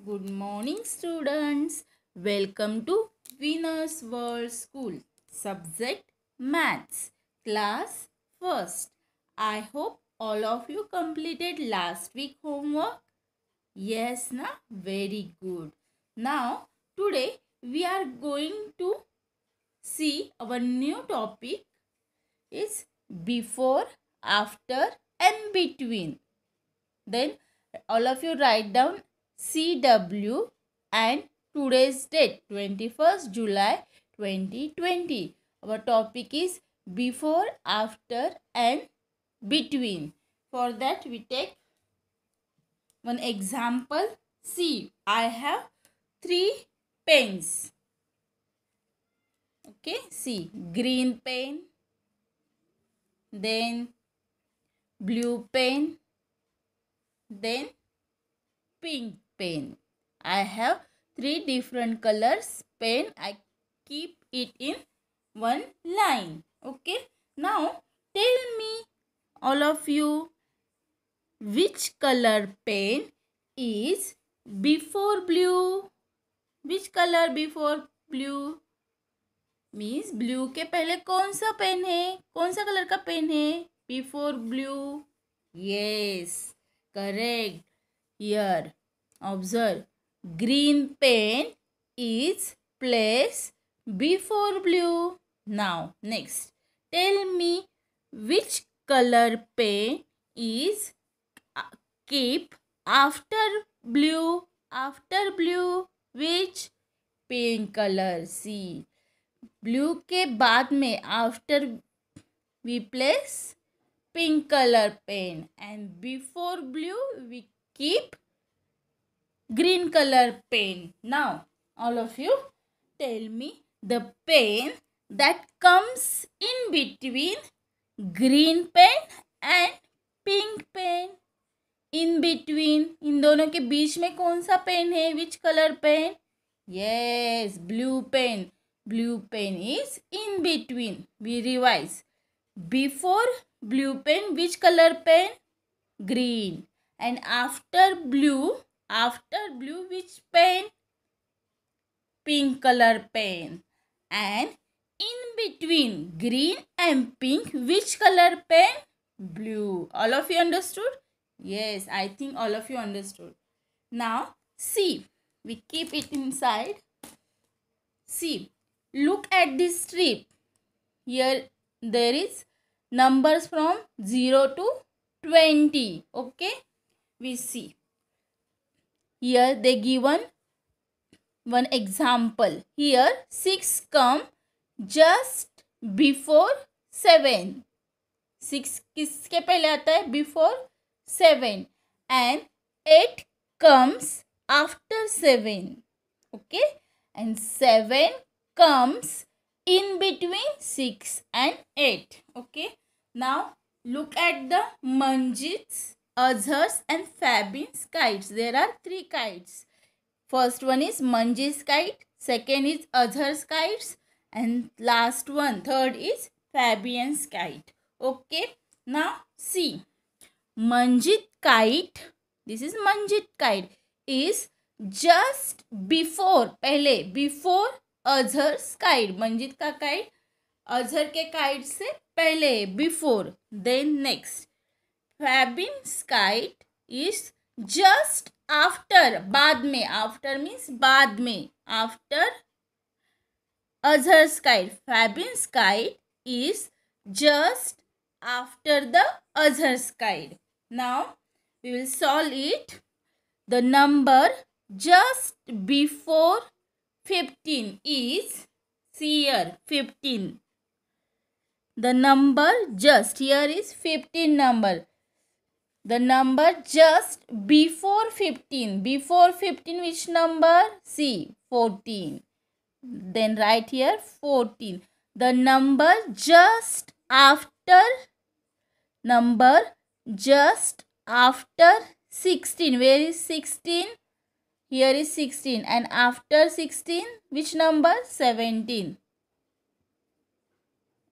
Good morning, students. Welcome to Venus World School. Subject Maths. Class first. I hope all of you completed last week homework. Yes, na? Very good. Now, today we are going to see our new topic is before, after and between. Then all of you write down CW and today's date 21st July 2020. Our topic is before, after and between. For that we take one example. See, I have 3 pens. Okay, see, green pen, then blue pen, then pink pen. I have 3 different colors pen. I keep it in one line. Okay. Now tell me, all of you, which color pen is before blue? Which color before blue? Means blue के पहले कौन सा pen है? कौन सा colour का pen है before blue? Yes, correct. Here, observe. Green pen is placed before blue. Now, next. Tell me which color pen is keep after blue. After blue, which? Pink color. See. Blue के बाद में after we place pink color pen, and before blue we keep green color pen. Now, all of you tell me the pen that comes in between green pen and pink pen. In between, इन दोनों के बीच में कौन सा pen है? Which color pen? Yes, blue pen. Blue pen is in between. We revise. Before blue pen, which color pen? Green. And after blue, which pen? Pink color pen. And in between green and pink, which color pen? Blue. All of you understood? Yes, I think all of you understood. Now, see. We keep it inside. See. Look at this strip. Here there is numbers from 0 to 20. Okay. We see. Here they given one example. Here 6 come just before 7. 6 किसके पहले आता है? Before 7. And 8 comes after 7. Okay. And 7 comes in between 6 and 8. Okay. Now look at the Manjit's, Azhar's and Fabin's kites. There are 3 kites. First one is Manjit's kite. Second is Azhar's kites. And last one, third is Fabian's kite. Okay. Now see. Manjit kite. This is Manjit kite. Is just before. पहले. Before Azhar's kite. Manjit का kite Azhar के kite से पहले, before. Then next Fabin's kite is just after, बाद में. After means बाद में. After Azhar's kite. Fabin's kite is just after the Azhar's kite. Now we will solve it. The number just before 15 is, see here, 15. The number just, here is 15 number. The number just before 15. Before 15 which number? See, 14. Then write here 14. The number just after, number just after 16. Where is 16? Here is 16. And after 16, which number? 17.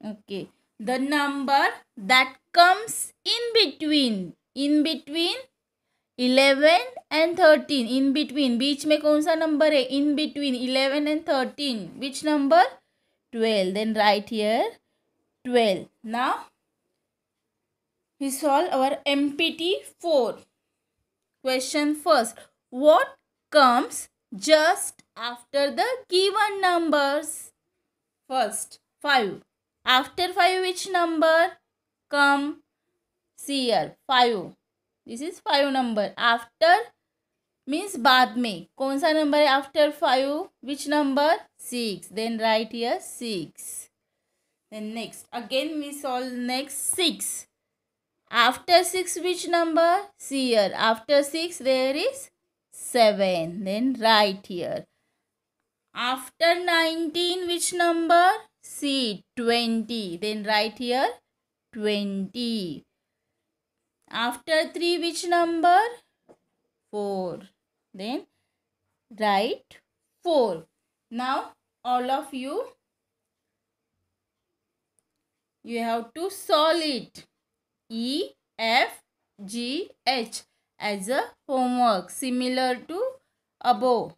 Okay. The number that comes in between 11 and 13 in between, बीच में कौन सा number है? In between 11 and 13, which number? 12. Then write here 12. Now we solve our MPT4 question first. What comes just after the given numbers? First 5. After 5 which number come? See here 5. This is 5 number. After means बाद में कौन सा number है? After 5 which number? 6. Then right here 6. Then next again we solve next 6. After 6 which number? See here after 6 there is 7. Then right here after 19 which number? See 20. Then right here 20. After 3 which number? 4. Then write 4. Now all of you have to solve it. E, F, G, H as a homework similar to above.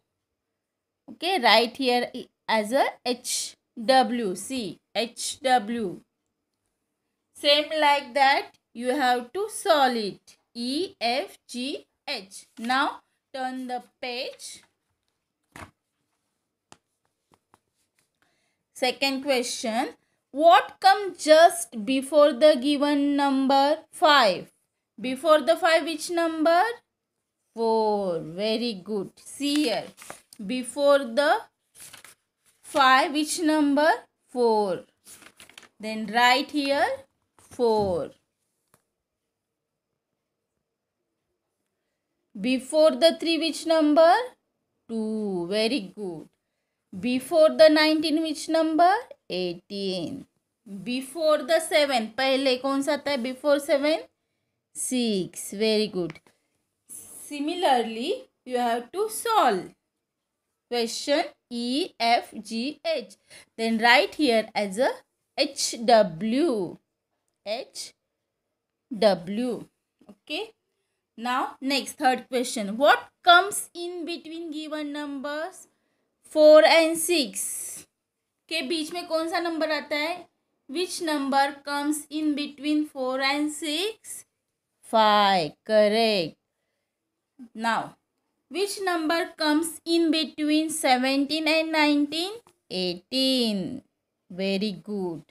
Okay, write here as a H, W. See, H, W. Same like that. You have to solve it. E, F, G, H. Now turn the page. Second question. What comes just before the given number? 5. Before the 5 which number? 4. Very good. See here. Before the 5 which number? 4. Then write here 4. Before the 3 which number? 2. Very good. Before the 19 which number? 18. Before the 7 पहले कौन सा था? Before 7? 6. Very good. Similarly you have to solve question E, F, G, H. Then write here as a H, W. H, W. Okay. Now next third question. What comes in between given numbers 4 and 6? के बीच में कौन सा number आता है? Which number comes in between 4 and 6? 5. Correct. Now which number comes in between 17 and 19? 18. Very good.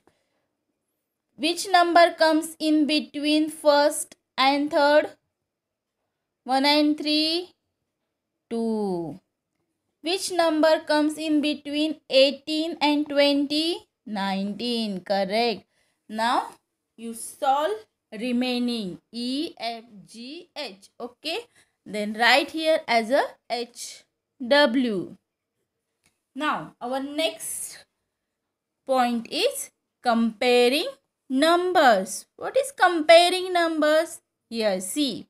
Which number comes in between first and third? 1 and 3? 2. Which number comes in between 18 and 20? 19. Correct. Now you solve remaining E, F, G, H. Okay. Then write here as a H, W. Now our next point is comparing numbers. What is comparing numbers? Here see.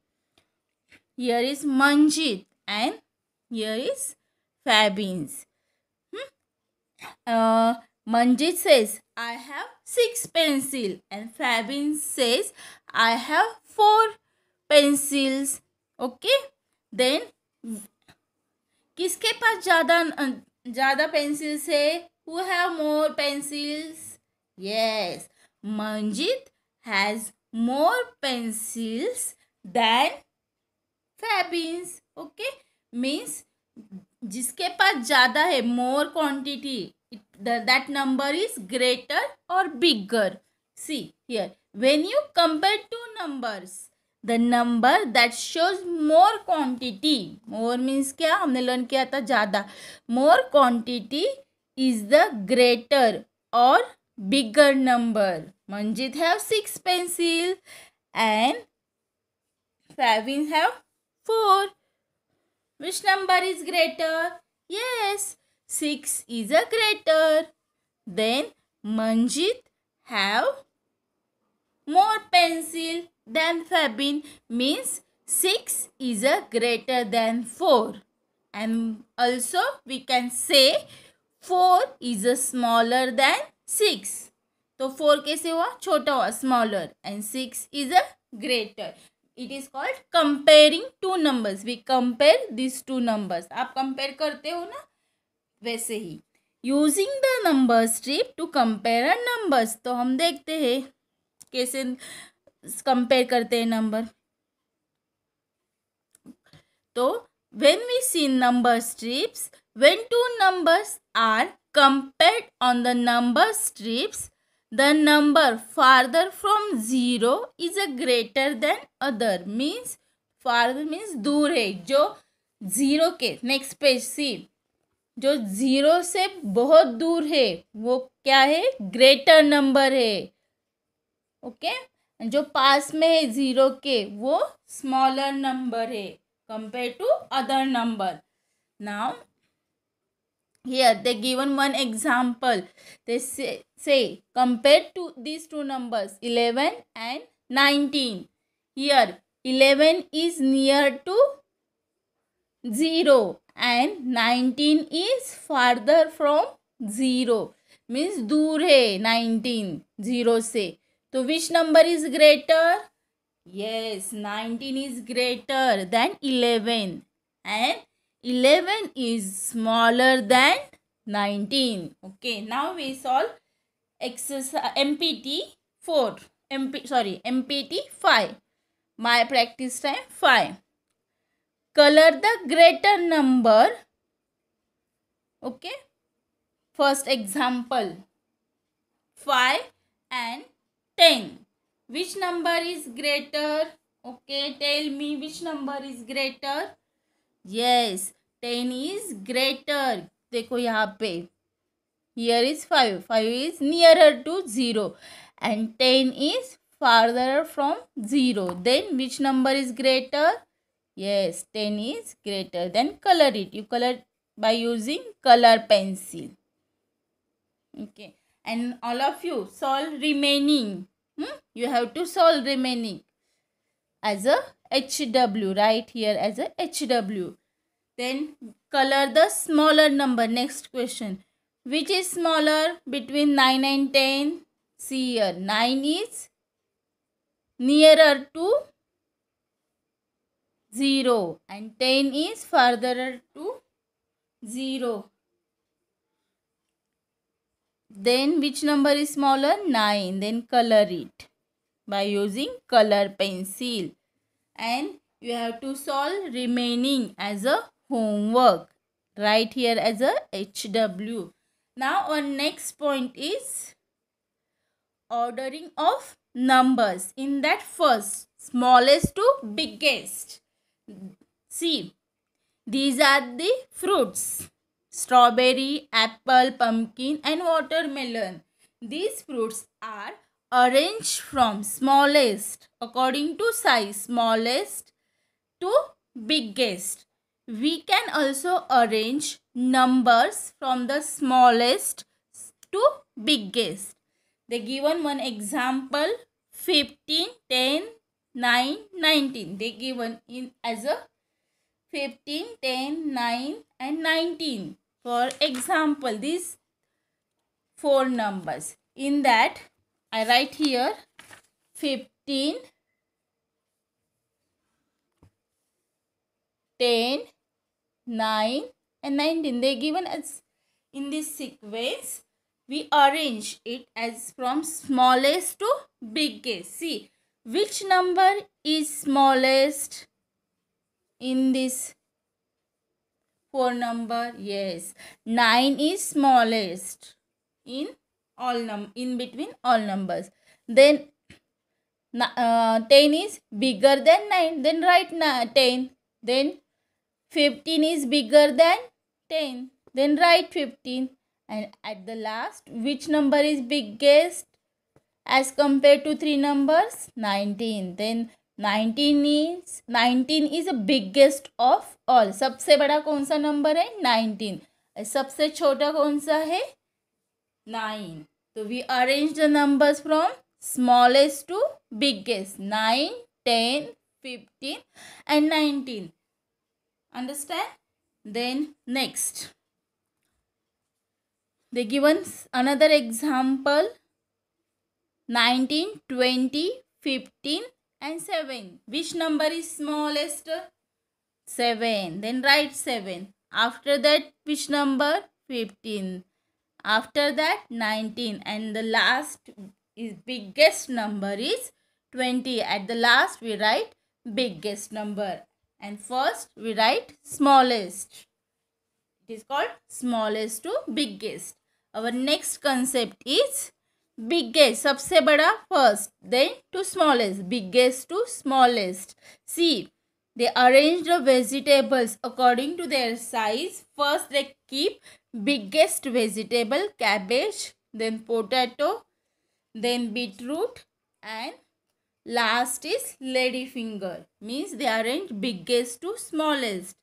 Here is Manjit and here is Fabins. Manjit says, I have 6 pencils and Fabins says, I have 4 pencils. Okay. Then किसके पास ज़्यादा pencils है? Who have more pencils? Yes. Manjit has more pencils than Fabins. Okay. Means जिसके पास ज़्यादा है, more quantity, that number is greater or bigger. See here, when you compare two numbers, the number that shows more quantity, more means क्या? हमने learn किया था ज़्यादा. More quantity is the greater or bigger number. Manjit have 6 pencils and Fabin have 4. Which number is greater? Yes, 6 is a greater. Then Manjit have more pencil than Fabin, means 6 is a greater than 4. And also we can say 4 is a smaller than 6. तो 4 कैसे हुआ? छोटा हुआ, smaller, and 6 is a greater. It is called comparing two numbers. We compare these two numbers. आप compare करते हो ना, वैसे ही. Using the number strip to compare numbers. तो हम देखते हैं कैसे compare करते हैं number. तो when we see number strips, when two numbers are compared on the number strips, the number farther from zero is a greater than other. Means farther means दूर है. जो जीरो के नेक्स्ट पेज सी, जो zero से बहुत दूर है वो क्या है? ग्रेटर नंबर है. ओके. जो पास में है जीरो के वो स्मॉलर नंबर है compared to other number. Now here they given one example. They say compared to these two numbers 11 and 19. Here 11 is near to 0 and 19 is farther from 0. Means दूर है 19 0 से. तो which number is greater? Yes, 19 is greater than 11 and 11 is smaller than 19. Okay, now we solve exercise MPT 4. MPT 5. My practice time 5. Color the greater number. Okay. First example 5 and 10. Which number is greater? Okay, tell me which number is greater. Yes, 10 is greater. देखो यहाँ पे. Here is 5. 5 is nearer to 0 and 10 is farther from 0. Then which number is greater? Yes, 10 is greater. Then color it. You color by using color pencil. Okay, and all of you solve remaining. You have to solve remaining as a HW. Right here as a HW. Then color the smaller number. Next question. Which is smaller between 9 and 10? See here. 9 is nearer to 0 and 10 is farther to 0. Then which number is smaller? 9. Then color it by using color pencil. And you have to solve remaining as a homework. Right here as a HW. Now our next point is ordering of numbers. In that first, smallest to biggest. See, these are the fruits. Strawberry, apple, pumpkin and watermelon. These fruits are arranged from smallest according to size, smallest to biggest. We can also arrange numbers from the smallest to biggest. They given one example 15, 10, 9, 19. They given in as a 15, 10, 9 and 19. For example, these 4 numbers. In that, I write here 15, 10, 9 and 19. They given as in this sequence. We arrange it as from smallest to biggest. See, which number is smallest in this 4 number? Yes, 9 is smallest in all in between all numbers. Then 10 is bigger than 9. Then write 10. Then 15 is bigger than 10. Then write 15. And at the last, which number is biggest as compared to 3 numbers? 19. Then 19 is the biggest of all. सबसे बड़ा कौन सा number है? 19. सबसे छोटा कौन सा है? 9. So we arrange the numbers from smallest to biggest. 9, 10, 15 and 19. Understand? Then next. They given another example 19, 20, 15 and 7. Which number is smallest? 7. Then write 7. After that, which number? 15. After that, 19. And the last is biggest number is 20. At the last, we write biggest number. And first, we write smallest. It is called smallest to biggest. Our next concept is biggest. सबसे बड़ा first, then to smallest. Biggest to smallest. See, they arrange the vegetables according to their size. First, they keep biggest vegetable, cabbage, then potato, then beetroot, and last is ladyfinger. Means they arrange biggest to smallest.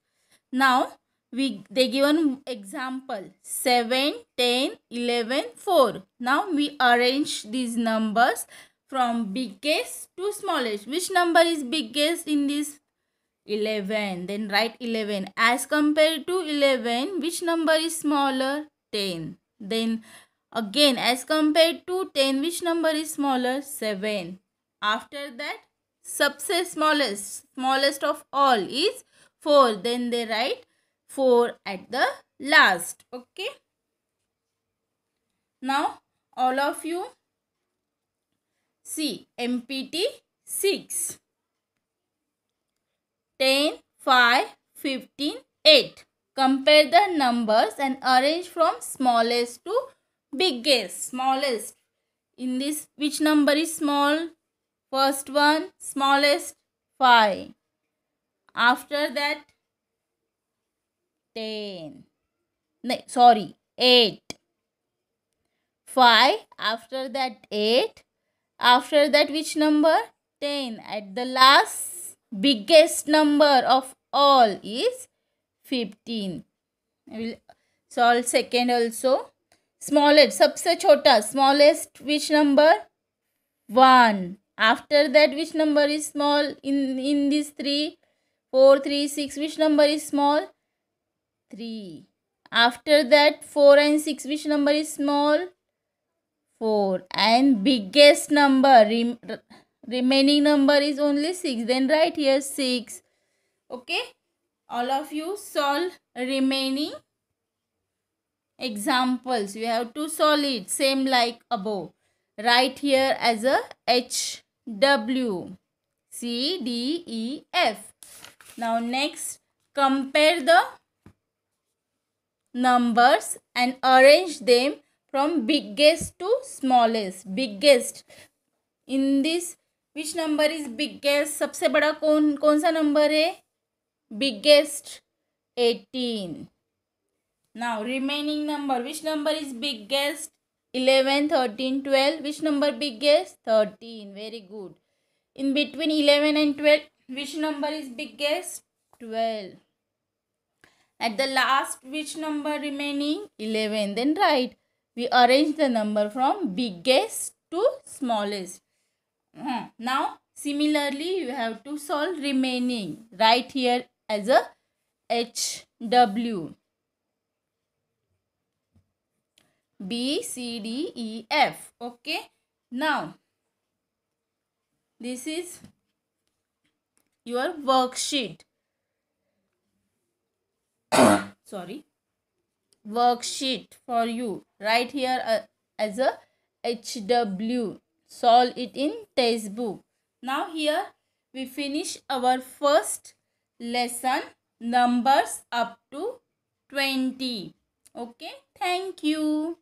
Now, they give an example 7, 10, 11, 4. Now we arrange these numbers from biggest to smallest. Which number is biggest in this? 11. Then write 11. As compared to 11, which number is smaller? 10. Then again, as compared to 10, which number is smaller? 7. After that, सबसे smallest of all is 4. Then they write 4 at the last. Okay. Now, all of you see MPT 6. 10, 5, 15, 8. Compare the numbers and arrange from smallest to biggest. Smallest. In this, which number is small? First one, smallest, 5. After that, 10. No, sorry, 8. 5. After that, 8. After that, which number? 10. At the last, biggest number of all is 15. I will solve second also. Smallest, सबसे छोटा, smallest, which number? 1. After that, which number is small in these 3? 4, 3, 6. Which number is small? 3. After that, 4 and 6. Which number is small? 4. And biggest number, remaining number is only 6. Then write here 6. Okay. All of you solve remaining examples. You have to solve it same like above. Write here as a H, W, C, D, E, F. Now next, compare the numbers and arrange them from biggest to smallest. Biggest. In this, which number is biggest? सबसे बड़ा कौन सा number है? Biggest 18. Now remaining number. Which number is biggest? 11, 13, 12. Which number biggest? 13. Very good. In between 11 and 12, which number is biggest? 12. At the last, which number remaining? 11. Then write. We arrange the number from biggest to smallest. Now, similarly, you have to solve remaining. Write here as a H, W. B, C, D, E, F. Okay. Now, this is your worksheet. Sorry. Worksheet for you. Write here as a HW. Solve it in textbook. Now here we finish our first lesson, numbers up to 20. Okay. Thank you.